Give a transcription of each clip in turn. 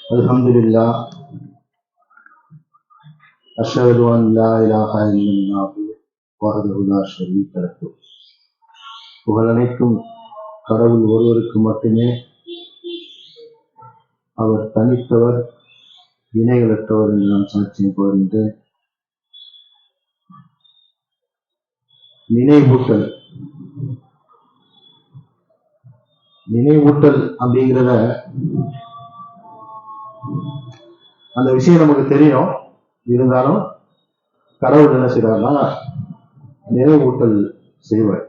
Alhamdulillah, ashhadu an la ilaha illallah wahdahu la sharika lahu. புகழனைக்கும் கடவுள் ஒருவருக்கு மட்டுமே. அவர் தனித்தவர், இணைகளற்றவர் என்று நான் சாட்சியம் கோருகின்றேன். நினைவூட்டல் அப்படிங்கிறத அந்த விஷயம் நமக்கு தெரியும். இருந்தாலும் கடவுள் என்ன செய்வார்னா நினைவூட்டல் செய்வார்.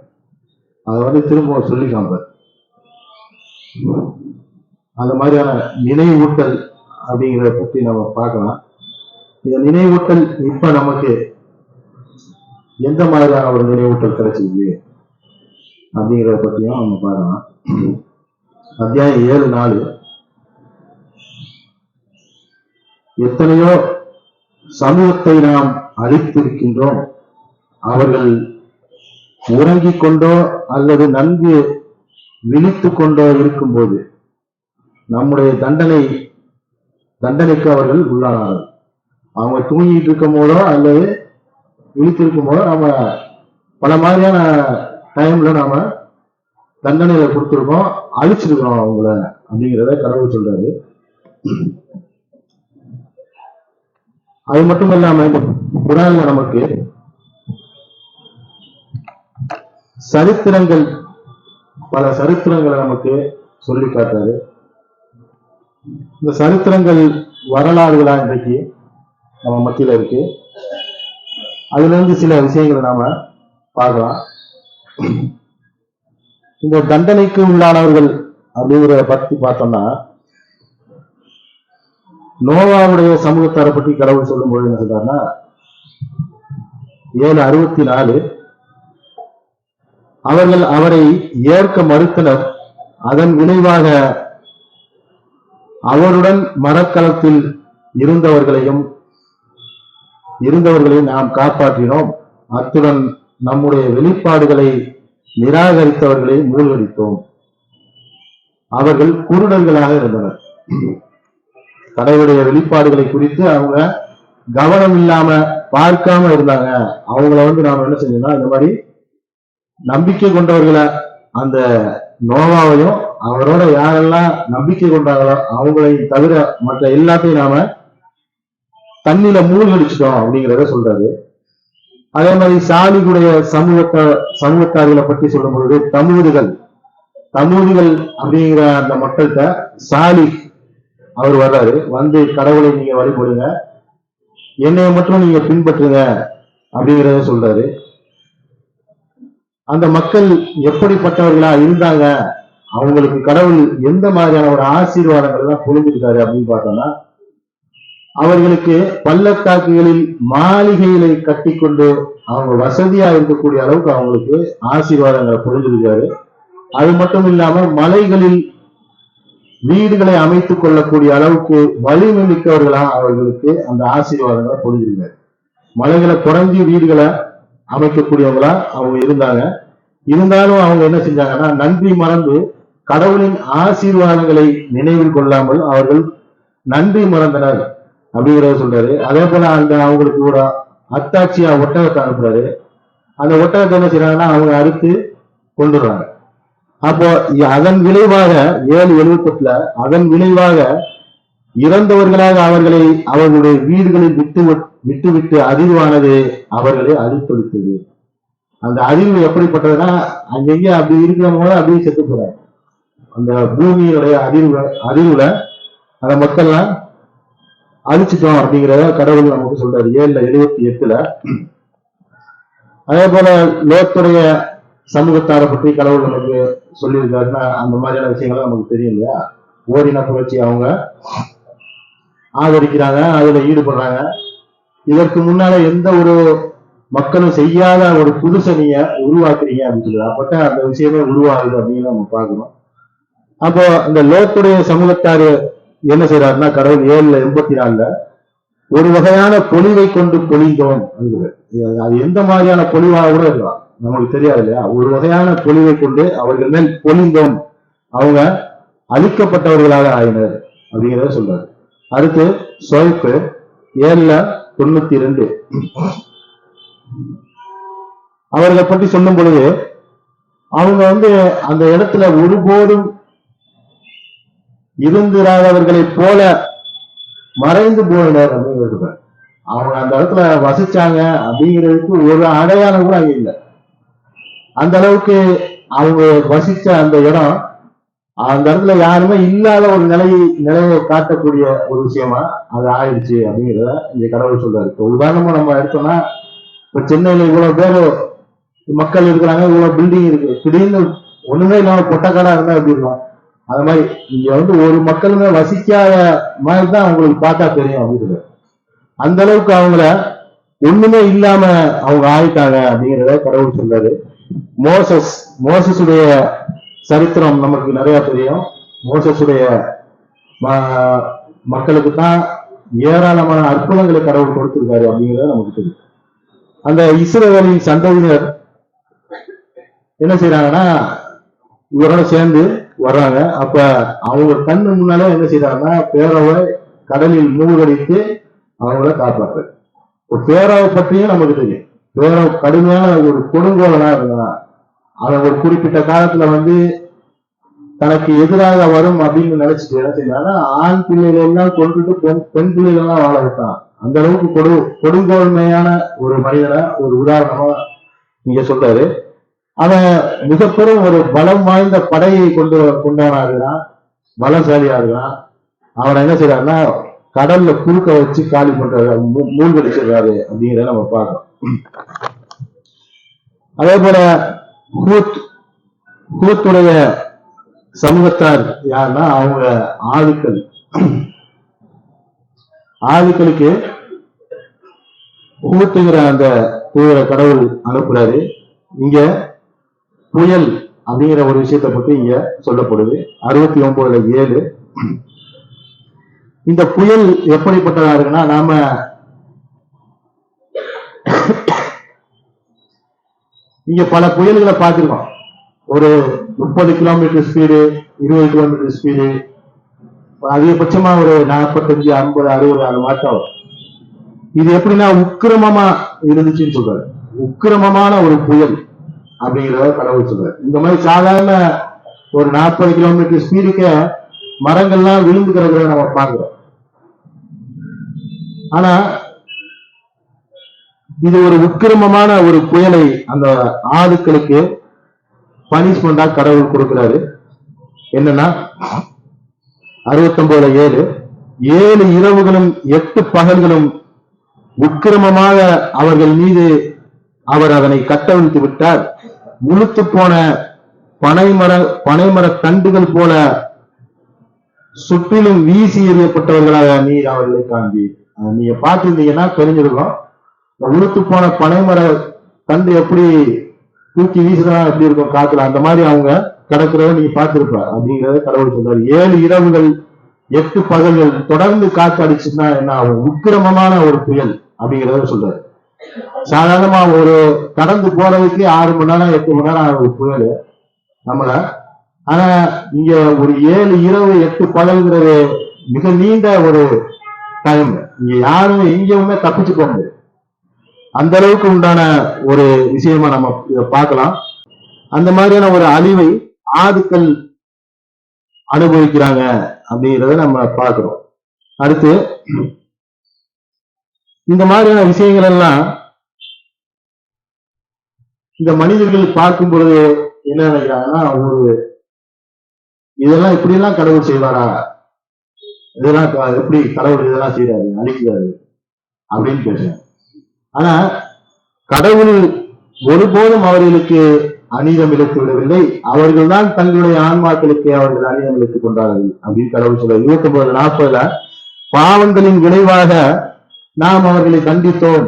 அதை திரும்ப சொல்லி காண்பார். அந்த மாதிரியான நினைவூட்டல் அப்படிங்கிறத பற்றி நம்ம பார்க்கலாம். இந்த நினைவூட்டல் இப்ப நமக்கு எந்த மாதிரியான ஒரு நினைவூட்டல் கிடைச்சிருக்கு அப்படிங்கிறத பற்றியும் நம்ம பார்க்கலாம். அத்தியாயம் 7:4. எத்தனையோ சமூகத்தை நாம் அழித்திருக்கின்றோம். அவர்கள் உறங்கிக் கொண்டோ அல்லது நன்கு விழித்து கொண்டோ இருக்கும்போது நம்முடைய தண்டனைக்கு அவர்கள் உள்ளானார்கள். அவங்க தூங்கிட்டு இருக்கும் போதோ அல்லது விழித்திருக்கும் போதோ நம்ம பல மாதிரியான டைம்ல நாம தண்டனைகளை கொடுத்துருக்கோம், அழிச்சிருக்கிறோம் அவங்கள அப்படிங்கிறத கடவுள் சொல்றாரு. அது மட்டும் இல்லாம குர்ஆன்ல நமக்கு பல சரித்திரங்களை நமக்கு சொல்லி காட்டுறாரு. இந்த சரித்திரங்கள் வரலாறுகளா இன்றைக்கு நம்ம மத்தியில இருக்கு. அதுல இருந்து சில விஷயங்களை நாம பார்க்கலாம். இந்த தண்டனைக்கு உள்ளானவர்கள் அப்படிங்கிறத பத்தி பார்த்தோம்னா, நோவாவுடைய சமூகத்தாரை பற்றி கடவுள் சொல்லும் போது என்ன சொல்றாருன்னா 7:64, அவர்கள் அவரை ஏற்க மறுத்தனர். அதன் விளைவாக அவருடன் மரக்கலத்தில் இருந்தவர்களையும் நாம் காப்பாற்றினோம். அத்துடன் நம்முடைய வெளிப்பாடுகளை நிராகரித்தவர்களை மூழ்கடித்தோம். அவர்கள் குருடர்களாக இருந்தனர். கடவுளுடைய வெளிப்பாடுகளை குறித்து அவங்க கவனம் இல்லாம பார்க்காம இருந்தாங்க. அவங்கள நாம என்ன செஞ்சோம்னா, இந்த மாதிரி நம்பிக்கை கொண்டவர்களை, அந்த நோவாவையும் அவரோட யாரெல்லாம் நம்பிக்கை கொண்டாங்களோ அவங்களை தவிர மற்ற எல்லாத்தையும் நாம தண்ணியில மூழ்கடிச்சிட்டோம் அப்படிங்கிறத சொல்றாரு. அதே மாதிரி சாலிகுடைய சமூகத்தார்களை பற்றி சொல்லும் பொழுது தமூதிகள் அப்படிங்கிற அந்த மக்கள்கிட்ட சாலி அவர் வர்றாரு. கடவுளை நீங்க வழிபடுங்க, என்னைய மட்டும் நீங்க பின்பற்றுங்க அப்படிங்கிறத சொல்றாரு. அந்த மக்கள் எப்படிப்பட்டவர்களா இருந்தாங்க, அவங்களுக்கு கடவுள் எந்த மாதிரியான ஒரு ஆசீர்வாதங்கள் எல்லாம் பொழிஞ்சிருக்காரு அப்படின்னு பார்த்தோம்னா, அவர்களுக்கு பள்ளத்தாக்குகளில் மாளிகைகளை கட்டி கொண்டு அவங்க வசதியா இருக்கக்கூடிய அளவுக்கு அவங்களுக்கு ஆசீர்வாதங்களை பொழிஞ்சிருக்காரு. அது மட்டும் இல்லாம மலைகளில் வீடுகளை அமைத்துக் கொள்ளக்கூடிய அளவுக்கு வலிமை மிக்கவர்களா அவர்களுக்கு அந்த ஆசீர்வாதங்களை பொழிஞ்சிருக்காரு. மலைகளை குறைஞ்சி வீடுகளை அமைக்கக்கூடியவங்களா அவங்க இருந்தாங்க. இருந்தாலும் அவங்க என்ன செஞ்சாங்கன்னா, நன்றி மறந்து கடவுளின் ஆசீர்வாதங்களை நினைவில் கொள்ளாமல் அவர்கள் நன்றி மறந்தனர் அப்படிங்கிறத சொல்றாரு. அதே போல அவங்களுக்கு ஒரு அத்தாட்சியா ஒட்டகத்தை அனுப்புறாரு. அந்த ஒட்டகத்தை என்ன செய்யறாங்கன்னா அவங்க அறுத்து கொண்டுடுறாங்க. அப்போ அதன் விளைவாக 7:78 அதன் விளைவாக இறந்தவர்களாக அவர்களை அவர்களுடைய வீடுகளில் விட்டு அதிர்வானது அவர்களை அழித்தொழித்தது. அந்த அதிர்வு எப்படிப்பட்டதுன்னா, அங்கெங்கே அப்படி இருக்கிறவங்க அப்படியே செத்து போறாங்க. அந்த பூமியுடைய அதிர்வுல அந்த மக்கள்லாம் அழிச்சிட்டோம் அப்படிங்கிறத கடவுள் நமக்கு சொல்றாரு 7:78. அதே போல லோத்துடைய சமூகத்தாரை பற்றி கடவுள் நமக்கு சொல்லியிருக்காருன்னா, அந்த மாதிரியான விஷயங்கள்லாம் நமக்கு தெரியும் இல்லையா. ஓரின புரட்சி அவங்க ஆதரிக்கிறாங்க, அதுல ஈடுபடுறாங்க. இதற்கு முன்னால எந்த ஒரு மக்களும் செய்யாத ஒரு புதுசை நீங்க உருவாக்குறீங்க அப்படின்னு சொல்லுவாங்க. அப்பட்ட அந்த விஷயமே உருவாகுது அப்படின்னு நம்ம பார்க்கணும். அப்போ இந்த லோத்துடைய சமூகத்தாரு என்ன செய்யறாருன்னா, கடவுள் 7:84 ஒரு வகையான பொலிவை கொண்டு பொழிந்தோம். அது எந்த மாதிரியான பொலிவாக கூட இருக்கலாம், நமக்கு தெரியாது இல்லையா. ஒரு வகையான பொலிவை கொண்டு அவர்கள் மேல் பொழிந்தோம், அவங்க அழிக்கப்பட்டவர்களாக ஆயினர் அப்படிங்கிறத சொல்றாரு. அடுத்து சொய்ப்பு 7:92 அவர்களை பற்றி சொல்லும் பொழுது அவங்க அந்த இடத்துல ஒருபோதும் இருந்திராதவர்களைப் போல மறைந்து போயினர் அப்படின்னு அவங்க அந்த இடத்துல வசிச்சாங்க அப்படிங்கிறதுக்கு ஒரு அடையாளம் கூட அங்க இல்லை. அந்த அளவுக்கு அவங்க வசிச்ச அந்த இடம் அந்த இடத்துல யாருமே இல்லாத ஒரு நிலையை காட்டக்கூடிய ஒரு விஷயமா அது ஆயிடுச்சு அப்படிங்கிறத இங்க கடவுள் சொல்றாரு. இப்போ உதாரணமா நம்ம எடுத்தோம்னா இப்ப சென்னையில இவ்வளவு பேர் மக்கள் இருக்கிறாங்க, இவ்வளவு பில்டிங் இருக்கு, திடீர்னு ஒண்ணுமே இல்லாம பொட்டக்காடா இருந்தா எப்படி இருக்கும்? அது மாதிரி இங்க ஒரு மக்களுமே வசிக்காத மாதிரி தான் அவங்களுக்கு பார்த்தா தெரியும் அப்படின்னு. அந்த அளவுக்கு அவங்கள ஒண்ணுமே இல்லாம அவங்க ஆயிட்டாங்க அப்படிங்கிறத கடவுள் சொல்றாரு. மோசஸுடைய சரித்திரம் நமக்கு நிறைய தெரியும். மோசஸுடைய மக்களுக்கு தான் ஏராளமான அற்புதங்களை கடவுள் கொடுத்திருக்காரு அப்படிங்கிறத நமக்கு தெரியும். அந்த இஸ்ரவேலின் சந்ததியினர் என்ன செய்யறாங்கன்னா இவரோட சேர்ந்து வர்றாங்க. அப்ப அவங்க கண்ணு முன்னாலே என்ன செய்யறாங்கன்னா பேரோவை கடலில் மூழ்கடித்து அவங்கள காப்பாற்று. பேரோவை பற்றியும் நமக்கு தெரியும். பேரோ கடுமையான ஒரு கொடுங்கோலனா இருந்தான். அவன் ஒரு குறிப்பிட்ட காலத்துல தனக்கு எதிராக வரும் அப்படின்னு நினைச்சிட்டு என்ன செய்யறாங்கன்னா ஆண் பிள்ளைகள் எல்லாம் கொண்டுட்டு பெண் பிள்ளைகள் எல்லாம் வாழ விட்டான். அந்த அளவுக்கு கொடுங்கோன்மையான ஒரு மனிதனை ஒரு உதாரணமா இங்க சொல்றாரு. அவன் மிகப்பெரும் ஒரு பலம் வாய்ந்த படையை கொண்டவனா இருக்கிறான், பலசாலியா இருக்கிறான். அவனை என்ன செய்யறாருன்னா கடல்ல குறுக்க வச்சு காலி பண்றாரு, மூழ்கடிச்சிடுறாரு அப்படிங்கிறத நம்ம பார்க்கணும். அதே போல ஹூத்துடைய சமூகத்தார் யாருன்னா அவங்க ஆதிக்களுக்கு ஹூத்துங்கிற அந்த தூர கடவுள் அனுப்புறாரு. இங்க புயல் அப்படிங்கிற ஒரு விஷயத்தை பற்றி இங்க சொல்லப்படுது. 69:7 இந்த புயல் எப்படிப்பட்டதா இருக்குன்னா, நாம இங்க பல புயல்களை பார்த்திருக்கோம். ஒரு 30 கிலோமீட்டர் ஸ்பீடு, 20 கிலோமீட்டர் ஸ்பீடு, அதிகபட்சமா ஒரு 45, 50, 60 அந்த மாற்றம். இது எப்படின்னா உக்கிரமமா இருந்துச்சுன்னு சொல்றாரு. உக்கிரமமான ஒரு புயல் அப்படிங்கிறத கடவுள் சொல்றாரு. இந்த மாதிரி சாதாரண ஒரு 40 கிலோமீட்டர் ஸ்பீடுக்கு மரங்கள்லாம் விழுந்து கிடக்கிறத நம்ம பார்க்கிறோம். ஆனா இது ஒரு உக்கிரமமான ஒரு புயலை அந்த ஆதுக்களுக்கு பனிஷ்மெண்டா கடவுள் கொடுக்கிறாரு. என்னன்னா 69:7 7 இரவுகளும் 8 பகல்களும் உக்கிரமமாக அவர்கள் மீது அவர் அதனை கட்டவிழ்த்து விட்டார். உளுத்து போன பனைமர தண்டுகள் போல சுற்றிலும் வீசி எறியப்பட்டவர்களாக நீர் அவர்களை காண்பீர். நீங்க பார்த்திருந்தீங்கன்னா தெரிஞ்சிருக்கும், உளுத்து போன பனைமர தண்டு எப்படி தூக்கி வீசுறா எப்படி இருக்கும் காத்துல, அந்த மாதிரி அவங்க கிடக்கிறத நீங்க பார்த்திருப்ப அப்படிங்கிறத கடவுள் சொல்றாரு. 7 இரவுகள் 8 பகல்கள் தொடர்ந்து காத்து அடிச்சுன்னா என்ன ஆகும்? உக்கிரமமான ஒரு புயல் அப்படிங்கிறத சொல்றாரு. சாதாரணமா ஒரு கடந்து போறதுக்கு 6 மணி நேரம் 8 மணி நேரம் ஆகும் புயல் நம்மள. ஆனா இங்க ஒரு 7 இரவு 8 பகல்ங்கிறது மிக நீண்ட ஒரு டைம். இங்க யாரும் எங்கேயுமே தப்பிச்சு போக முடியாது. அந்த அளவுக்கு உண்டான ஒரு விஷயமா நம்ம இதை பார்க்கலாம். அந்த மாதிரியான ஒரு அழிவை ஆதுக்கள் அனுபவிக்கிறாங்க அப்படிங்கிறத நம்ம பார்க்கிறோம். அடுத்து இந்த மாதிரியான விஷயங்கள் எல்லாம் இந்த மனிதர்கள் பார்க்கும் பொழுது என்ன நினைக்கிறாங்கன்னா, இதெல்லாம் இப்படி எல்லாம் கடவுள் செய்வாரா, இதெல்லாம் எப்படி கடவுள் இதெல்லாம் செய்யறாரு, அழிக்கிறாரு அப்படின்னு பேசுறாங்க. ஆனா கடவுள் ஒருபோதும் அவர்களுக்கு அநீதம் இழைத்து விடவில்லை. அவர்கள் தான் தங்களுடைய ஆன்மாக்களுக்கு அவர்கள் அநீதம் இழைத்துக் கொண்டார்கள் அப்படின்னு கடவுள் சொல்ற 29:40 பாவங்களின் விளைவாக நாம் அவர்களை கண்டித்தோம்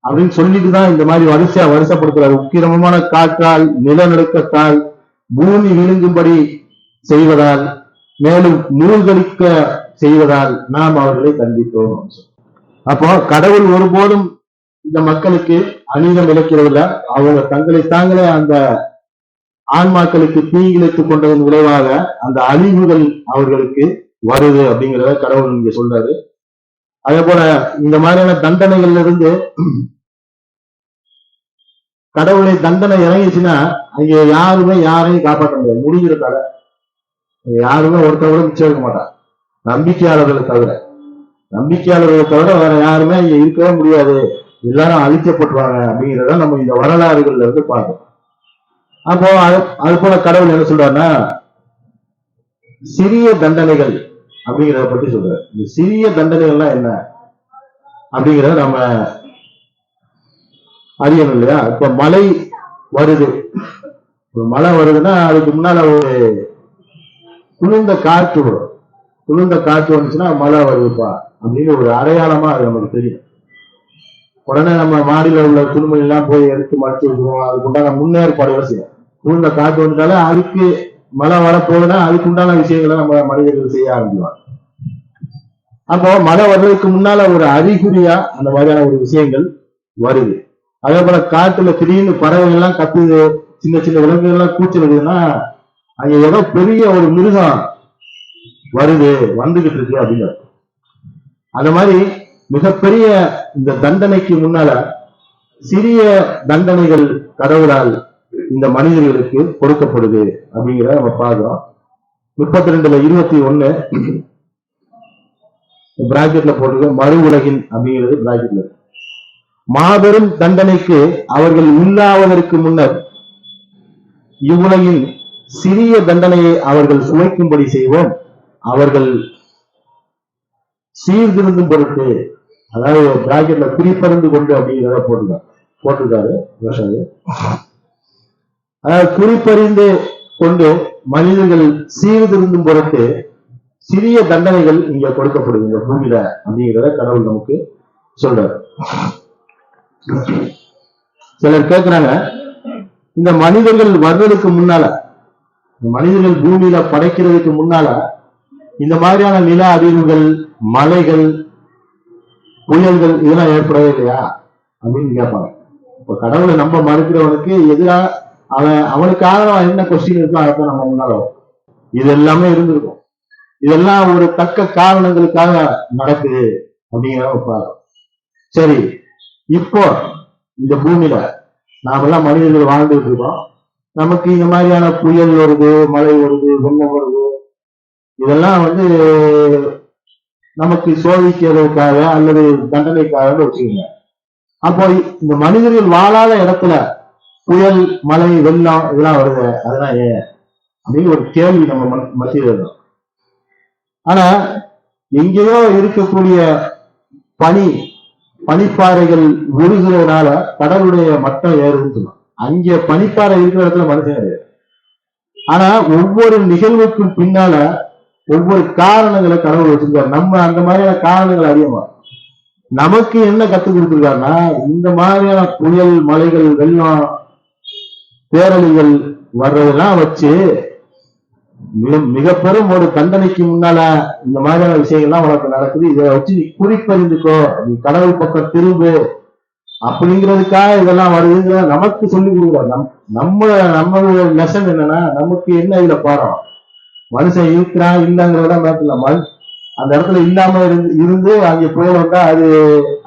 அப்படின்னு சொல்லிட்டுதான் இந்த மாதிரி வருஷப்படுத்துறாரு. உக்கிரமமான காற்றால், நிலநடுக்கத்தால், பூமி விழுங்கும்படி செய்வதால், மேலும் மூழ்கடிக்க செய்வதால் நாம் அவர்களை கண்டித்தோம். அப்போ கடவுள் ஒருபோதும் இந்த மக்களுக்கு அநீதம் இழைக்கிறதில்ல. அவங்க தங்களை தாங்களே அந்த ஆன்மாக்களுக்கு தீங்கிழைத்துக் கொண்டதன் விளைவாக அந்த அழிவுகள் அவர்களுக்கு வருது அப்படிங்கிறத கடவுள் இங்க சொல்றாரு. அதே போல இந்த மாதிரியான தண்டனைகள்ல இருந்து கடவுளை தண்டனை இறங்கிச்சுன்னா அங்க யாருமே யாரையும் காப்பாற்ற முடியாது, முடிகிற கதை. யாருமே ஒருத்தவங்க மிச்சம் இருக்க மாட்டாங்க, நம்பிக்கையாளர்களை தவிர. நம்பிக்கையாளர்களை தவிர வேற யாருமே இங்க இருக்கவே முடியாது, எல்லாரும் அழிக்கப்பட்டுவாங்க அப்படிங்கிறத நம்ம இந்த வரலாறுகள்ல இருந்து பார்க்கணும். அப்போ அது போல கடவுள் என்ன சொல்றாருன்னா சிறிய தண்டனைகள் அப்படிங்கிறத பத்தி சொல்றாரு. இந்த சிறிய தண்டனைகள்லாம் என்ன அப்படிங்கிறத நம்ம அறியணும் இல்லையா? இப்ப மழை வருது, மழை வருதுன்னா அதுக்கு முன்னால ஒரு குளிர்ந்த காற்று வரும். குளிர்ந்த காற்று வந்துச்சுன்னா மழை வருதுப்பா அப்படின்னு ஒரு அடையாளமா அது நமக்கு தெரியும். உடனே நம்ம மாடியில உள்ள துணிமணி எல்லாம் போய் எடுத்து மறைச்சு விடுவோம், அதுக்கு உண்டான முன்னேற்பாடுகளை செய்யும். குளிர்ந்த காற்று வந்துட்டாலே அதுக்கு மழை வரப்போகுதுன்னா அதுக்கு உண்டான விஷயங்களை நம்ம மனிதர்கள் செய்ய ஆரம்பிவாங்க. அப்போ மழை வர்றதுக்கு முன்னால ஒரு அறிகுறியா அந்த மாதிரியான ஒரு விஷயங்கள் வருது. அதே போல காட்டுல திடீர்னு பறவைகள் எல்லாம் கத்துது, சின்ன சின்ன விலங்குகள் எல்லாம் கூச்சலுதுன்னா அங்க ஏதோ பெரிய ஒரு மிருகம் வருது, வந்துகிட்டு இருக்கு அப்படின்னு. அந்த மாதிரி மிகப்பெரிய இந்த தண்டனைக்கு முன்னால சிறிய தண்டனைகள் கடவுளால் இந்த மனிதர்களுக்கு கொடுக்கப்படுது அப்படிங்கிறத நம்ம பார்க்கிறோம். 32:21 பிராக்கெட்ல போட்டு மறு உலகின் அப்படிங்கிறது பிராக்கெட்ல. மாபெரும் தண்டனைக்கு அவர்கள் உள்ளாவதற்கு முன்னர் இவ்வுலகின் சிறிய தண்டனையை அவர்கள் சுமைக்கும்படி செய்வோம், அவர்கள் சீர்திருந்தும் பொருட்டு, அதாவது பிராக்கெட்ல குறிப்பறிந்து கொண்டு அப்படிங்கிறத போட்டிருக்காரு. அதாவது குறிப்பறிந்து கொண்டு மனிதர்கள் சீர்திருந்தும் பொருட்டு சிறிய தண்டனைகள் இங்க கொடுக்கப்படுது இந்த பூமியில அப்படிங்கிறத கடவுள் நமக்கு சொல்றாரு. சிலர் கேட்கிறாங்க, இந்த மனிதர்கள் வர்றதுக்கு முன்னால, மனிதர்கள் பூமியில படைக்கிறதுக்கு முன்னால இந்த மாதிரியான நில அதிர்வுகள், மலைகள், புயல்கள் இதெல்லாம் ஏற்படவே இல்லையா அப்படின்னு கேட்பாங்க. இப்ப கடவுளை நம்ப மறுக்கிறவனுக்கு எதிராக அவனுக்காக என்ன கொஸ்டின் இருக்கோ அதைத்தான் நம்ம முன்னால இது எல்லாமே இருந்திருக்கும். இதெல்லாம் ஒரு தக்க காரணங்களுக்காக நடக்குது அப்படிங்கிறத. சரி, இப்போ இந்த பூமியில நாமெல்லாம் மனிதர்கள் வாழ்ந்துட்டு இருக்கோம். நமக்கு இந்த மாதிரியான புயல் வருது, மழை வருது, வெள்ளம் வருது, இதெல்லாம் நமக்கு சோதிக்கிறதுக்காக அல்லது தண்டனைக்காக வச்சுக்கோங்க. அப்போ இந்த மனிதர்கள் வாழாத இடத்துல புயல், மழை, வெள்ளம் இதெல்லாம் வருது, அதெல்லாம் ஏன் அப்படின்னு ஒரு கேள்வி நம்ம மத்தியில் இருக்கும். ஆனா எங்கேயோ இருக்கக்கூடிய பனிப்பாறைகள் உருகிறதுனால கடலுடைய மட்டம் ஏறுதுன்னு சொன்னோம். அங்கே பனிப்பாறை இருக்கிற இடத்துல மனுஷன் கிடையாது. ஆனா ஒவ்வொரு நிகழ்வுக்கும் பின்னால ஒவ்வொரு காரணங்களை கடவுள் வச்சிருக்காரு. நம்ம அந்த மாதிரியான காரணங்கள் அறியமா நமக்கு என்ன கற்றுக் கொடுத்துருக்காருன்னா, இந்த மாதிரியான புயல், மலைகள், வெள்ளம், பேரழிகள் வர்றதெல்லாம் வச்சு மிக பெரும் ஒரு தண்டனைக்கு முன்னால இந்த மாதிரியான விஷயங்கள்லாம் உனக்கு நடக்குது, இதை வச்சு நீ குறிப்பறிந்துக்கோ, நீ கடவுள் பக்கம் திரும்பு அப்படிங்கிறதுக்காக இதெல்லாம் வருதுங்கிற நமக்கு சொல்லி கொடுக்குறாரு. நம்ம லெசன் என்னன்னா, நமக்கு என்ன இதுல பாடம், மனுஷன் இருக்கிறான் இல்லைங்கிறத மேட்டல, அந்த இடத்துல இல்லாம இருந்து அங்கே புயல் வந்தா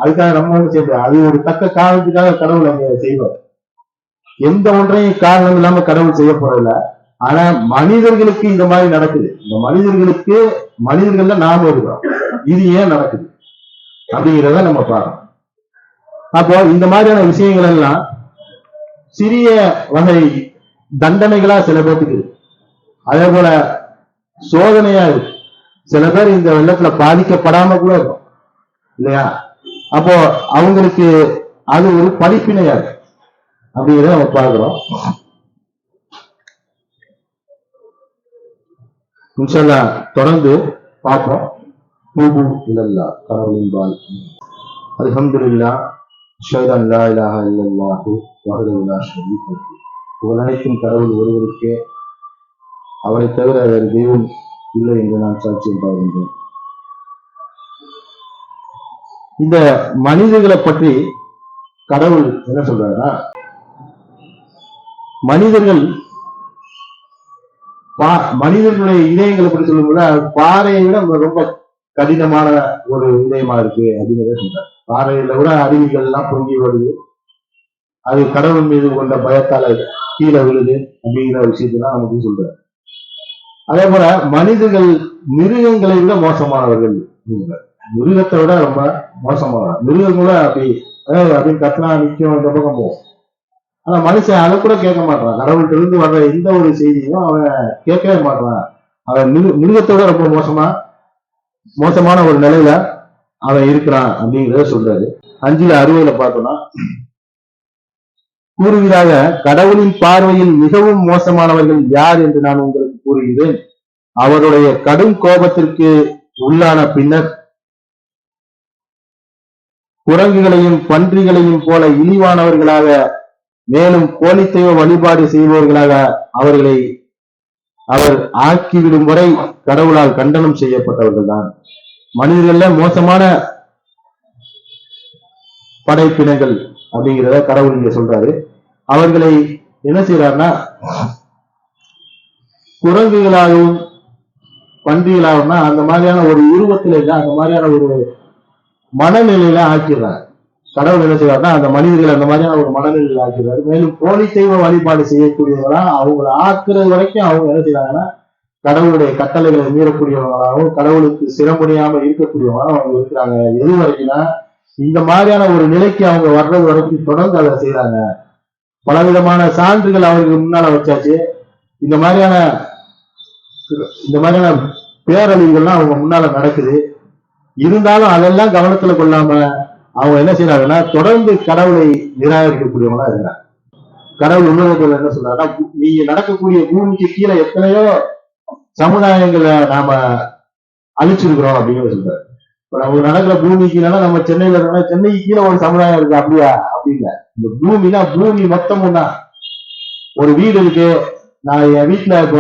அதுக்காக நம்ம செய்ய, அது ஒரு தக்க காரணத்துக்காக கடவுள் அங்க செய்வார். எந்த ஒன்றையும் காரணம் இல்லாம கடவுள் செய்ய போறதில்ல. ஆனா மனிதர்களுக்கு இந்த மாதிரி நடக்குது. இந்த மனிதர்கள்ல நாம இருக்கிறோம், இது ஏன் நடக்குது அப்படிங்கிறத நம்ம பார்க்கணும். அப்போ இந்த மாதிரியான விஷயங்கள் எல்லாம் சிறிய வகை தண்டனைகளா சில பேருக்கு, அதே போல சோதனையா இருக்கு. சில பேர் இந்த வெள்ளத்துல பாதிக்கப்படாம கூட இருக்கும் இல்லையா? அப்போ அவங்களுக்கு அது ஒரு படிப்பினையா இருக்கு அப்படிங்கிறத நம்ம பார்க்கிறோம். தொடர்ந்து பார்ப்போம். கடவுளின்பால் அல்ஹம்துலில்லாஹ், அஷ்ஹது அன் லா இலாஹா இல்லல்லாஹ் வஹ்தஹு லா ஷரீக லஹு. புகழனைத்தும் கடவுள் ஒருவருக்கே, அவரை தவிர வேறு தெய்வம் இல்லை என்று நான் சாட்சியம் பார்க்கின்றேன். இந்த மனிதர்களை பற்றி கடவுள் என்ன சொல்றாருன்னா, மனிதர்கள் மனிதர்களுடைய இதயங்களை பற்றி சொல்லும்போது பாறையை விட ரொம்ப கடினமான ஒரு இதயமா இருக்கு அப்படிங்கிறத சொல்றாரு. பாறையில கூட அருவிகள் எல்லாம் பொங்கி வருது, அது கடவுள் மீது கொண்ட பயத்தால கீழே விழுது அப்படிங்கிற விஷயத்தான் நமக்கு சொல்றாரு. அதே போல மனிதர்கள் மிருகங்களை விட மோசமானவர்கள். மிருகத்தை விட ரொம்ப மோசமானவர். மிருகம் கூட அப்படின்னு கத்துனா நிற்கும், இந்த பக்கம் போகும். ஆனா மனுஷன் அதை கூட கேட்க மாட்டான். கடவுள்கிட்ட இருந்து வர்ற எந்த ஒரு செய்தியும் அவன் கேட்கவே மாட்டான். அவன் மிருகத்தை விட ரொம்ப மோசமான ஒரு நிலையில அவன் இருக்கிறான் அப்படிங்கிறத சொல்றாரு. 5:60 பார்த்தோம்னா, கூறுகிறாக, கடவுளின் பார்வையில் மிகவும் மோசமானவர்கள் யார் என்று நான் உங்களுக்கு கூறுகிறேன். அவருடைய கடும் கோபத்திற்கு உள்ளான பின்னர் குரங்குகளையும் பன்றிகளையும் போல இழிவானவர்களாக, மேலும் கோழித்தெய்வ வழிபாடு செய்பவர்களாக அவர்களை அவர் ஆக்கிவிடும் வரை கடவுளால் கண்டனம் செய்யப்பட்டவர்கள் தான். மனிதர்கள மோசமான படைப்பினங்கள் அப்படிங்கிறத கடவுள் இங்க சொல்றாரு. அவர்களை என்ன செய்யறாருன்னா, குரங்குகளாகவும் பன்றிகளாகும்னா அந்த மாதிரியான ஒரு உருவத்துல இல்ல, அந்த மாதிரியான ஒரு மனநிலையில ஆக்கிடுறாரு. கடவுள் என்ன செய்வாருன்னா அந்த மனிதர்கள் அந்த மாதிரியான ஒரு மனநிலையில ஆக்கிறாரு. மேலும் கோழி தெய்வ வழிபாடு செய்யக்கூடியவங்களா அவங்களை ஆக்குறது வரைக்கும் அவங்க என்ன செய்யறாங்கன்னா கடவுளுடைய கட்டளைகளை மீறக்கூடியவங்களாகவும் கடவுளுக்கு சிரமணியாம இருக்கக்கூடியவங்களாகவும் அவங்க இருக்கிறாங்க. எது வரைக்கும்னா இந்த மாதிரியான ஒரு நிலைக்கு அவங்க வர்றது வரைக்கும் தொடர்ந்து அதை செய்யறாங்க. பலவிதமான சான்றுகள் அவருக்கு முன்னால வச்சாச்சு. இந்த மாதிரியான பேரழிவுகள்லாம் அவங்க முன்னால நடக்குது. இருந்தாலும் அதெல்லாம் கவனத்துல கொள்ளாம அவங்க என்ன செய்யறாங்கன்னா தொடர்ந்து கடவுளை நிராகரிக்கக்கூடியவங்களா இருக்கிறாங்க. கடவுள் உலகத்துல என்ன சொல்றாருன்னா, நீங்க நடக்கக்கூடிய பூமிக்கு கீழே எத்தனையோ சமுதாயங்களை நாம அழிச்சிருக்கிறோம் அப்படின்னு சொல்றாரு. இப்ப நம்ம நடக்கிற பூமிக்கு நம்ம சென்னையில இருக்கோம்னா சென்னைக்கு கீழே ஒரு சமுதாயம் இருக்கு, அப்படியா? அப்படி இல்லை. இந்த பூமினா பூமி மொத்தமும் தான். ஒரு வீடு இருக்கு, நான் என் வீட்டுல இப்ப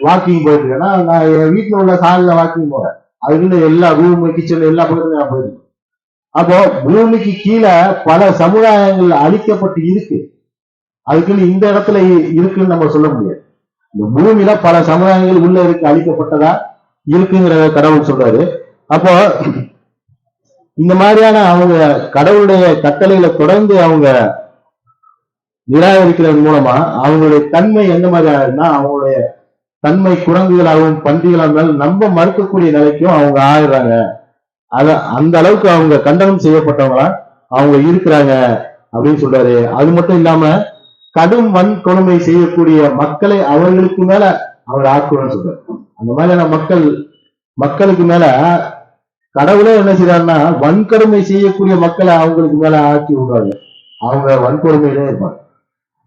வாக்கிங் போயிட்டு இருக்கேன்னா நான் என் வீட்டுல உள்ள சாலையில வாக்கிங் போறேன். அதுக்குள்ள எல்லா ரூம் கிச்சன் எல்லா பக்கத்துலயும் நான் போயிருக்கேன். அப்போ பூமிக்கு கீழே பல சமுதாயங்கள் அழிக்கப்பட்டு இருக்கு. அதுக்குன்னு இந்த இடத்துல இருக்குன்னு நம்ம சொல்ல முடியாது. இந்த பூமியில பல சமுதாயங்கள் உள்ள இருக்கு, அழிக்கப்பட்டதா இருக்குங்கிறத கடவுள் சொல்றாரு. அப்போ இந்த மாதிரியான அவங்க கடவுளுடைய கட்டளைகளை தொடர்ந்து அவங்க நிராகரிக்கிறது மூலமா அவங்களுடைய தன்மை எந்த மாதிரி ஆகுதுன்னா, அவங்களுடைய தன்மை குரங்குகளாகவும் பன்றிகளாகவும் நம்ப மறுக்கக்கூடிய நிலைக்கும் அவங்க ஆயிடுறாங்க. அந்த அளவுக்கு அவங்க கண்டனம் செய்யப்பட்டவங்களா அவங்க இருக்கிறாங்க அப்படின்னு சொல்றாரு. அது மட்டும் இல்லாம கடும் வன்கொடுமை செய்யக்கூடிய மக்களை அவர்களுக்கு மேல அவர் ஆக்குவான்னு சொல்றாரு. அந்த மாதிரியான மக்களுக்கு மேல கடவுளே என்ன செய்யறாருன்னா வன்கொடுமை செய்யக்கூடிய மக்களை அவங்களுக்கு மேல ஆக்கி விடுறாங்க. அவங்க வன்கொடுமையிலே இருப்பாங்க,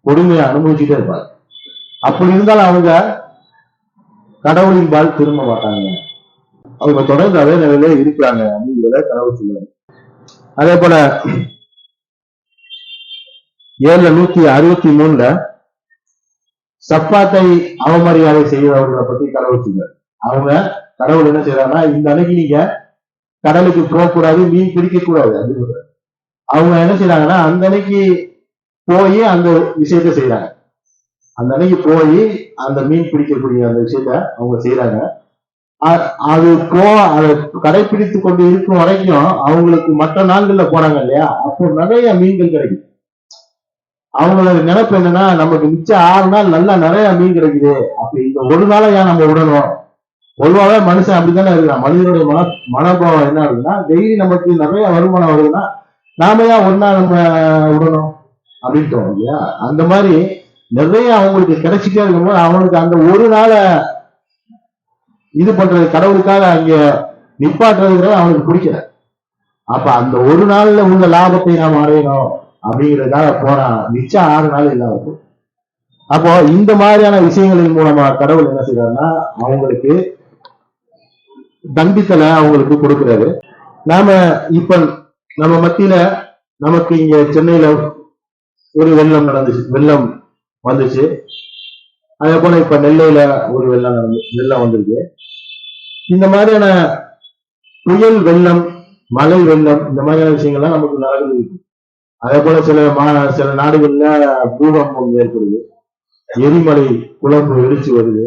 கொடுமையை அனுபவிச்சுட்டே இருப்பாங்க. அப்படி இருந்தாலும் அவங்க கடவுளின் பால் திரும்ப மாட்டாங்க. அவங்க தொடர்ந்து அதே நிலையில இருக்கிறாங்க அப்படிங்கிறத கடவுள் சொல்லுவாங்க. அதே போல 7:163 சப்பாத்தை அவமரியாதை செய்தவர்களை பத்தி கடவுள் சொல்றாரு. அவங்க கடவுள் என்ன செய்யறாங்கன்னா, இந்த அன்னைக்கு நீங்க கடலுக்கு போகக்கூடாது, மீன் பிடிக்க கூடாது அப்படின்னு அவங்க என்ன செய்யறாங்கன்னா அந்த அன்னைக்கு போய் அந்த விஷயத்த செய்யறாங்க. அந்த அன்னைக்கு போய் அந்த மீன் பிடிக்கக்கூடிய அந்த விஷயத்த அவங்க செய்யறாங்க. அது அதை கடைபிடித்து கொண்டு இருக்கும் வரைக்கும் அவங்களுக்கு மற்ற நாள்கள்ல போறாங்க இல்லையா, அப்போ நிறைய மீன்கள் கிடைக்கும். அவங்களோட நினைப்பு என்னன்னா, நமக்கு மிச்சம் 6 நாள் நல்லா நிறைய மீன் கிடைக்குது, அப்படி இந்த ஒரு நாளை ஏன் நம்ம விடணும்? பொதுவாகவே மனுஷன் அப்படித்தானே இருக்கிறான். மனிதனுடைய மனோபாவம் என்ன இருக்குன்னா, டெய்லி நமக்கு நிறைய வருமானம் வருதுன்னா நாம ஏன் ஒரு நாள் நம்ம விடணும் அப்படின்னு தோணும் இல்லையா? அந்த மாதிரி நிறைய அவங்களுக்கு கிடைச்சிட்டே இருக்கும்போது அவனுக்கு அந்த ஒரு நாளை இது பண்றது, கடவுளுக்காக அங்க நிப்பாட்டுறதுங்கிறது அவனுக்கு பிடிக்கல. அப்ப அந்த ஒரு நாள்ல உள்ள லாபத்தை நாம் அடையணும் அப்படிங்கிறதுக்காக போறான். மிச்சம் 6 நாள் இல்லாம. அப்போ இந்த மாதிரியான விஷயங்களின் மூலமா கடவுள் என்ன செய்யறாருன்னா அவங்களுக்கு தண்டித்தலை அவங்களுக்கு கொடுக்கிறாரு. நாம இப்ப நம்ம மத்தியில நமக்கு இங்க சென்னையில ஒரு வெள்ளம் வந்துச்சு. அதே போல இப்ப நெல்லையில ஒரு வெள்ளம் வந்திருக்கு. இந்த மாதிரியான புயல் வெள்ளம், மழை வெள்ளம், இந்த மாதிரியான விஷயங்கள்லாம் நமக்கு நடக்குது. அதே போல சில நாடுகள்ல பூகம்பம் ஏற்படுது, எரிமலை குழம்பு வெடிச்சு வருது.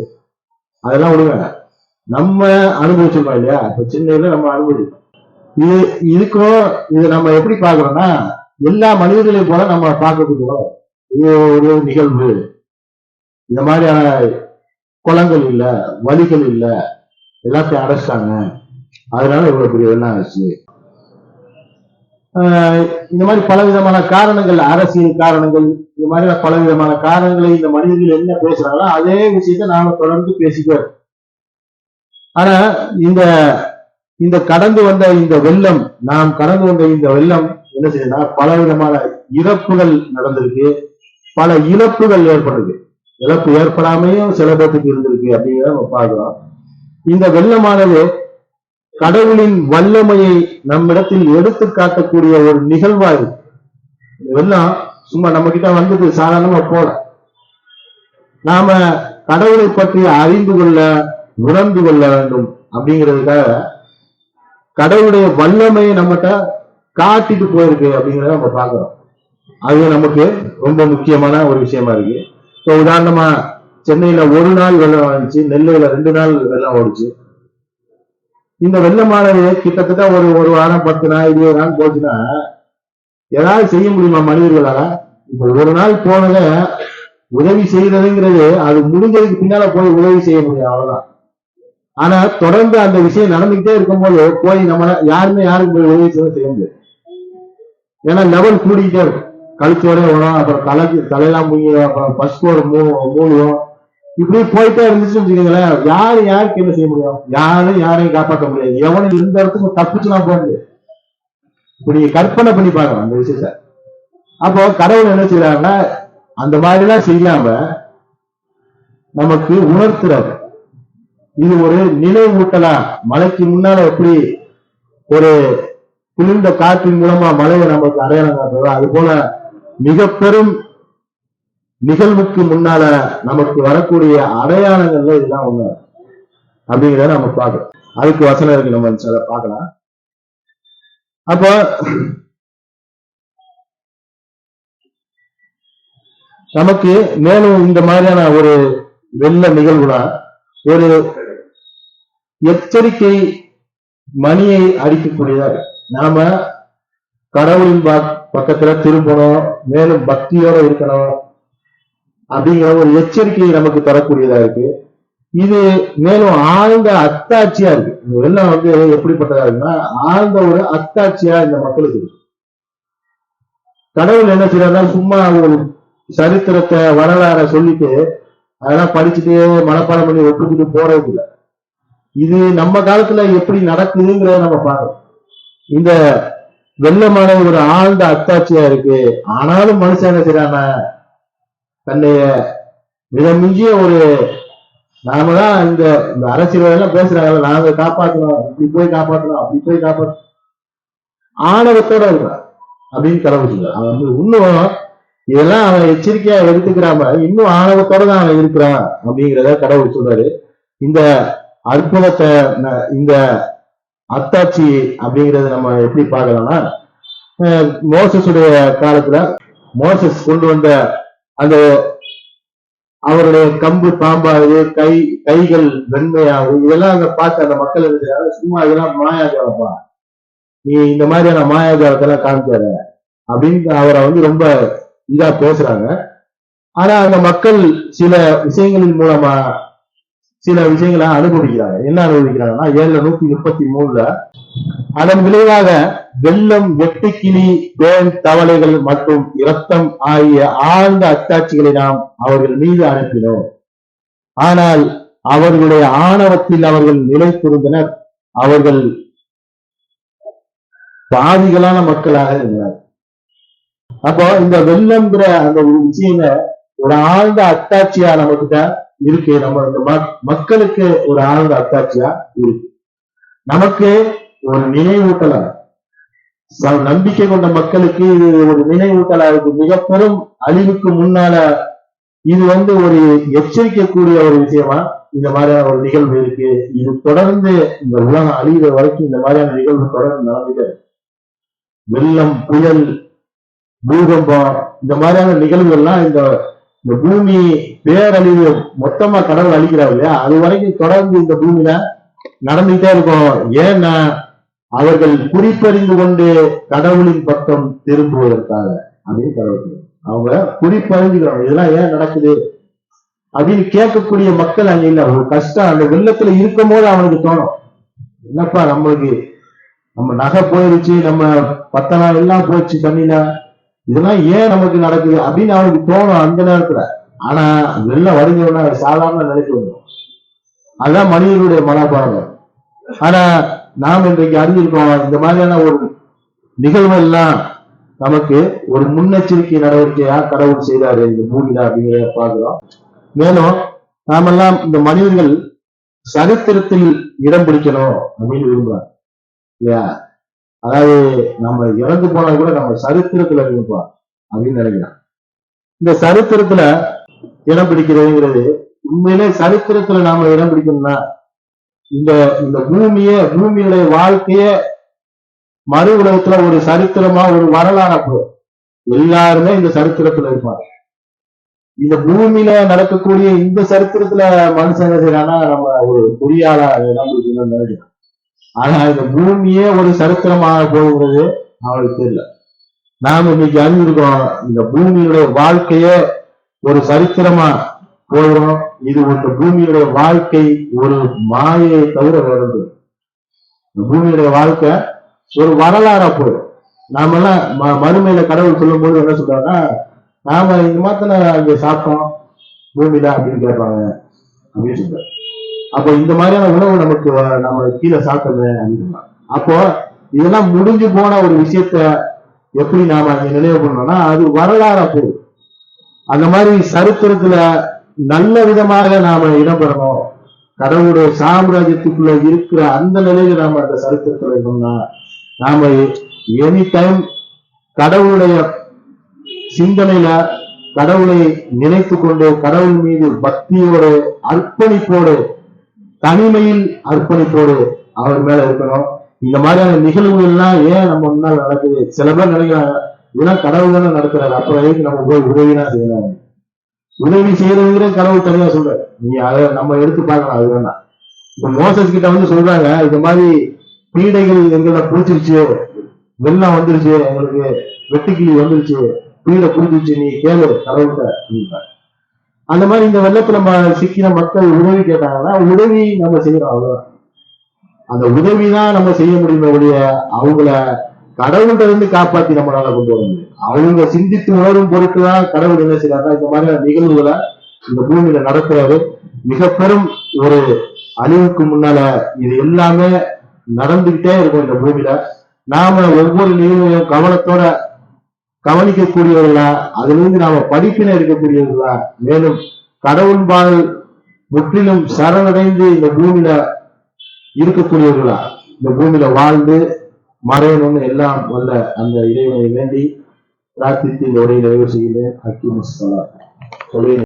அதெல்லாம் விடுங்க. நம்ம அனுபவிச்சிருக்கோம் இல்லையா? இப்ப சின்ன நம்ம அனுபவிச்சோம். இது இதுக்கும் இது நம்ம எப்படி பாக்குறோம்னா, எல்லா மனிதர்களையும் போல நம்ம பார்க்கக்கூடிய இது ஒரு நிகழ்வு. இந்த மாதிரியான குளங்கள் இல்ல, வழிகள் இல்ல, எல்லாத்தையும் அடைச்சிட்டாங்க, அதனால இவ்வளவு பெரிய வெள்ளம் ஆச்சு. இந்த மாதிரி பலவிதமான காரணங்கள், அரசியல் காரணங்கள், இந்த மாதிரி பலவிதமான காரணங்களை இந்த மனிதர்கள் என்ன பேசுறாங்களோ அதே விஷயத்தை நாம தொடர்ந்து பேசிக்கிறோம். ஆனா இந்த இந்த கடந்து வந்த இந்த வெள்ளம், நாம் கடந்து வந்த இந்த வெள்ளம் என்ன செய்யணும்னா, பலவிதமான இறப்புகள் நடந்திருக்கு, பல இழப்புகள் ஏற்பட்டிருக்கு. இழப்பு ஏற்படாமையும் சில பேருக்கு இருந்திருக்கு அப்படிங்கிறத நம்ம பார்க்கிறோம். இந்த வெள்ளமானது கடவுளின் வல்லமையை நம்மிடத்தில் எடுத்து காட்டக்கூடிய ஒரு நிகழ்வா இருக்கு. வெள்ளம் சும்மா நம்ம கிட்ட வந்துட்டு சாதாரணமா போல, நாம கடவுளை பற்றி அறிந்து கொள்ள, உணர்ந்து கொள்ள வேண்டும் அப்படிங்கிறதுக்காக கடவுளுடைய வல்லமையை நம்மகிட்ட காட்டிட்டு போயிருக்கு அப்படிங்கிறத நம்ம பார்க்கிறோம். அது நமக்கு ரொம்ப முக்கியமான ஒரு விஷயமா இருக்கு. இப்போ உதாரணமா சென்னையில ஒரு நாள் வெள்ளம் வந்துச்சு, நெல்லையில 2 நாள் வெள்ளம் ஓடிச்சு. இந்த வெள்ளமானது கிட்டத்தட்ட ஒரு வாரம் 10 நாள் 20 நாள் போச்சுன்னா ஏதாவது செய்ய முடியுமா மனிதர்களால? இப்ப ஒரு நாள் போனத உதவி செய்யறதுங்கிறது அது முடிஞ்சதுக்கு பின்னால போய் உதவி செய்ய முடியும், அவ்வளவுதான். ஆனா தொடர்ந்து அந்த விஷயம் நடந்துகிட்டே இருக்கும்போது போய் நம்ம யாருமே யாருக்கு போய் உதவி செய்ய முடியாது. ஏன்னா லெவல் கூடிக்கிட்டே இருக்கும். கழுத்தோட வரும், அப்புறம் தலையெல்லாம் முங்கிடும், அப்புறம் ஃபர்ஸ்ட் ஒரு மூழ்கும், இப்படி போயிட்டே இருந்துச்சு வச்சுக்கோங்களேன். யாருக்கு என்ன செய்ய முடியும்? யாரையும் காப்பாற்ற முடியாது. எவனும் இருந்த இடத்துக்கு தப்பிச்சுலாம் போக முடியாது. இப்படி கற்பனை பண்ணி பாருங்க அந்த விஷயத்த. அப்போ கடவுள் என்ன செய்யறாருன்னா, அந்த மாதிரி எல்லாம் செய்யாம நமக்கு உணர்த்துறாரு. இது ஒரு நினைவூட்டலா, மழைக்கு முன்னால எப்படி ஒரு குளிர்ந்த காற்றின் மூலமா மழையை நமக்கு அடையாளம் காட்டுறதோ, அது போல மிக பெரும் நிகழ்வுக்கு முன்னால நமக்கு வரக்கூடிய அடையாளங்கள்ல இதெல்லாம் ஒண்ணு அப்படிங்கிறத நம்ம பார்க்கணும். அதுக்கு வசனம் இருக்கு, நம்ம அதை பார்க்கலாம். அப்போ நமக்கு மேலும் இந்த மாதிரியான ஒரு வெள்ள நிகழ்வுனா ஒரு எச்சரிக்கை மணியை அடிக்கக்கூடியதா. நாம கடவுளின் பக்கத்துல திரும்பணும், மேலும் பக்தியோட இருக்கணும் அப்படிங்கிற ஒரு எச்சரிக்கையை நமக்கு தரக்கூடியதா இருக்கு. இது மேலும் ஆழ்ந்த அத்தாட்சியா இருக்கு. இந்த வெள்ளம் எப்படிப்பட்டதா இருக்குன்னா, ஆழ்ந்த ஒரு அத்தாட்சியா இந்த மக்களுக்கு இருக்கு. கடவுள் என்ன செய்யறாருன்னா, சும்மா ஒரு சரித்திரத்தை வரலாற சொல்லிட்டு அதெல்லாம் படிச்சுட்டு மனப்பாடம் பண்ணி ஒப்புக்கிட்டு போறது இல்லை. இது நம்ம காலத்துல எப்படி நடக்குதுங்கிறத நம்ம பார்க்கணும். இந்த வெள்ளமானது ஒரு ஆழ்ந்த அத்தாட்சியா இருக்கு. ஆனாலும் மனுஷன் என்ன செய்யறாங்க, தன்னைய மிதமிஞ்சிய ஒரு நாம தான் இந்த அரசியல் எல்லாம் பேசுறாங்க, நாங்க காப்பாற்றணும், இப்படி போய் காப்பாற்றணும், அப்படி போய் காப்பாற்றணும், ஆணவத்தோட இருக்கிறான் அப்படின்னு கடவுள் சொல்றான். அவன் இன்னும் இதெல்லாம் அவன் எச்சரிக்கையா எடுத்துக்கிறாம இன்னும் ஆணவத்தோட தான் அவன் இருக்கிறான் அப்படிங்கிறத கடவுள் சொல்றாரு. இந்த அற்புதத்தை, இந்த அத்தாட்சி அப்படிங்கறத நம்ம எப்படி பார்க்கலாம்னா, மோசஸுடைய காலத்துல மோசஸ் கொண்டு வந்த அந்த அவருடைய கம்பு பாம்பாகுது, கைகள் வெண்மையாகுது, இதெல்லாம் அங்க பார்த்து அந்த மக்கள் என்ன, சும்மா இதெல்லாம் மாயாஜாலப்பா, நீ இந்த மாதிரியான மாயாஜாலத்தெல்லாம் காமிக்காத அப்படின்னு அவரை ரொம்ப இதா பேசுறாங்க. ஆனா அந்த மக்கள் சில விஷயங்களின் மூலமா சில விஷயங்களை அனுபவிக்கிறாங்க. என்ன அனுபவிக்கிறாங்கன்னா, 733 அதன் விளைவாக வெள்ளம், வெட்டுக்கிளி, தேன், தவளைகள் மற்றும் இரத்தம் ஆகிய ஆழ்ந்த அத்தாட்சிகளை நாம் அவர்கள் மீது அனுப்பினோம். ஆனால் அவர்களுடைய ஆணவத்தில் அவர்கள் நிலைத்திருந்தனர். அவர்கள் பாவிகளான மக்களாக இருந்தார். அப்போ இந்த வெள்ளம்ங்கிற அந்த ஒரு விஷயம் ஒரு ஆழ்ந்த அத்தாட்சியா நமக்கிட்ட இருக்கு. நம்ம இந்த மக்களுக்கு ஒரு ஆழ்ந்த அத்தாட்சியா இருக்கு. நமக்கு ஒரு நினைவூட்டலா, நம்பிக்கை கொண்ட மக்களுக்கு இது ஒரு நினைவூட்டலா இருக்கு. மிக பெரும் அழிவுக்கு முன்னால இது ஒரு எச்சரிக்கக்கூடிய ஒரு விஷயமா இந்த மாதிரியான ஒரு நிகழ்வு இருக்கு. இது தொடர்ந்து இந்த உலகம் அழிகிற வரைக்கும் இந்த மாதிரியான நிகழ்வு தொடர்ந்து நடந்துட்டு, வெள்ளம், புயல், பூகம்பம், இந்த மாதிரியான நிகழ்வுகள்லாம் இந்த இந்த பூமி பேரழிவு மொத்தமா கடவுள் அழிக்கிறார் இல்லையா, அது வரைக்கும் தொடர்ந்து இந்த பூமியில நடந்துகிட்டே இருக்கும். ஏன்னா அவர்கள் குறிப்பறிந்து கொண்டு கடவுளின் பக்கம் திரும்புவதற்காக அப்படின்னு கடவுள் அவங்க குறிப்பறிஞ்சுக்கிறோம். இதெல்லாம் ஏன் நடக்குது அப்படின்னு கேட்கக்கூடிய மக்கள் அங்க இல்ல. ஒரு கஷ்டம் அந்த வெள்ளத்துல இருக்கும் போது அவனுக்கு தோணும், என்னப்பா நம்மளுக்கு நம்ம நகை போயிருச்சு, நம்ம பத்தனம் எல்லாம் போச்சு தண்ணில, இதெல்லாம் ஏன் நமக்கு நடக்குது அப்படின்னு அவனுக்கு தோணும் அந்த நேரத்துல. ஆனா வெள்ளம் வடிஞ்சோன்னா சாதாரண நிலைக்கு வந்துடும். அதுதான் மனிதனுடைய மனோபாவம். ஆனா நாம் இன்றைக்கு அறிஞ்சிருக்கோம், இந்த மாதிரியான ஒரு நிகழ்வு எல்லாம் நமக்கு ஒரு முன்னெச்சரிக்கை நடவடிக்கையா கடவுள் செய்தாரு இந்த பூமியில அப்படிங்கிறத பாக்குறோம். மேலும் நாமெல்லாம் இந்த மனிதர்கள் சரித்திரத்தில் இடம் பிடிக்கணும் அப்படின்னு விரும்புறாங்க இல்லையா. அதாவது நம்ம இறந்து போனா கூட நம்ம சரித்திரத்துல இருப்போம் அப்படின்னு நினைக்கிறோம். இந்த சரித்திரத்துல இடம் பிடிக்கிறதுங்கிறது உண்மையிலே சரித்திரத்துல நாம இடம் பிடிக்கணும்னா இந்த இந்த பூமியுடைய வாழ்க்கைய மறு உலகத்துல ஒரு சரித்திரமா ஒரு வரலாறா போய் எல்லாருமே இந்த சரித்திரத்துல இருப்பாங்க. இந்த பூமியில நடக்கக்கூடிய இந்த சரித்திரத்துல மனுஷன் என்ன செய்யறான்னா நம்ம ஒரு பொறியாளா இடம் பிடிக்கணும்னு நினைக்கிறோம். ஆனா இந்த பூமியே ஒரு சரித்திரமாக போகிறது அவனுக்கு தெரியல. நாம இன்னைக்கு அறிஞ்சிருக்கோம், இந்த பூமியுடைய வாழ்க்கைய ஒரு சரித்திரமா போகிறோம். இது இந்த பூமியுடைய வாழ்க்கை ஒரு மாயை தவிர வேறது. இந்த பூமியுடைய வாழ்க்கை ஒரு வரலாறா போயிடும். நாம எல்லாம் மறுமையில கடவுள் சொல்லும் போது என்ன சொல்றாங்கன்னா, நாம இந்த மாத்திர இங்க சாப்பிட்டோம் பூமியில அப்படின்னு கேட்பாங்க அப்படின்னு சொல்றாரு. அப்போ இந்த மாதிரியான உணவு நமக்கு நம்ம கீழே சாப்பிட்டது அப்படின்னு. அப்போ இதெல்லாம் முடிஞ்சு போன ஒரு விஷயத்த எப்படி நாம அங்க நினைவு பண்ணோம்னா அது வரலாறா போகுது. அந்த மாதிரி சரித்திரத்துல நல்ல விதமாக நாம இடம்பெறணும். கடவுளுடைய சாம்ராஜ்யத்துக்குள்ள இருக்கிற அந்த நிலையில நாம அந்த சரித்திரத்துல இருந்தோம்னா நாம எனி டைம் கடவுளுடைய சிந்தனையில கடவுளை நினைத்து கொண்டு கடவுள் மீது பக்தியோடு அர்ப்பணிப்போடு தனிமையில் அர்ப்பணிப்போடு அவர் மேல இருக்கணும். இந்த மாதிரியான நிகழ்வுகள் எல்லாம் ஏன் நம்ம முன்னால் நடக்குது? சில பேர் நினைக்கிறாங்க இதெல்லாம் கடவுள் தானே நடக்கிறாரு, அப்புறம் எதுக்கு நம்ம போய் உதவிதான் செய்யணும். உதவி செய்யறதுங்கிற கடவுள் தனியா சொல்றாரு, நீ அதை நம்ம எடுத்து பார்க்கலாம். அது வேணாம். இப்ப மோசஸ் கிட்ட வந்து சொல்றாங்க, இந்த மாதிரி பீடைகள் எங்களை பிடிச்சிருச்சு, வெள்ளம் வந்துருச்சு, எங்களுக்கு வெட்டுக்கிளி வந்துருச்சு, பீடை பிடிச்சிருச்சு, நீ கேளு கடவுள்கிட்ட. அந்த மாதிரி இந்த வெள்ளத்துல நம்ம சிக்கின மக்கள் உதவி கேட்டாங்கன்னா உதவி நம்ம செய்யறோம். அவ்வளவுதான். அந்த உதவிதான் நம்ம செய்ய முடியுமே ஒழிய அவங்கள கடவுள்கிட்ட இருந்து காப்பாத்தி நம்மளால கொண்டு வர முடியும். அவங்க சிந்தித்து உணரும் பொருட்டுதான் கடவுள் என்ன செய்யறாருன்னா இந்த மாதிரியான நிகழ்வுகளை இந்த பூமியில நடக்கிறாரு. மிக பெரும் ஒரு அழிவுக்கு முன்னால இது எல்லாமே நடந்துகிட்டே இருக்கும் இந்த பூமியில. நாம ஒவ்வொரு நிகழ்வையும் கவனத்தோட கவனிக்கக்கூடியவர்களா, அதிலிருந்து நாம படிப்பினை எடுக்கக்கூடியவர்களா, மேலும் கடவுள்பால் முற்றிலும் சரணடைந்து இந்த பூமியில இருக்கக்கூடியவர்களா, இந்த பூமியில வாழ்ந்து மறையணும்னு எல்லாம் வல்ல அந்த இறைவனை வேண்டி பிரார்த்தித்து இந்த உரையை நிறைவு செய்கிறேன்.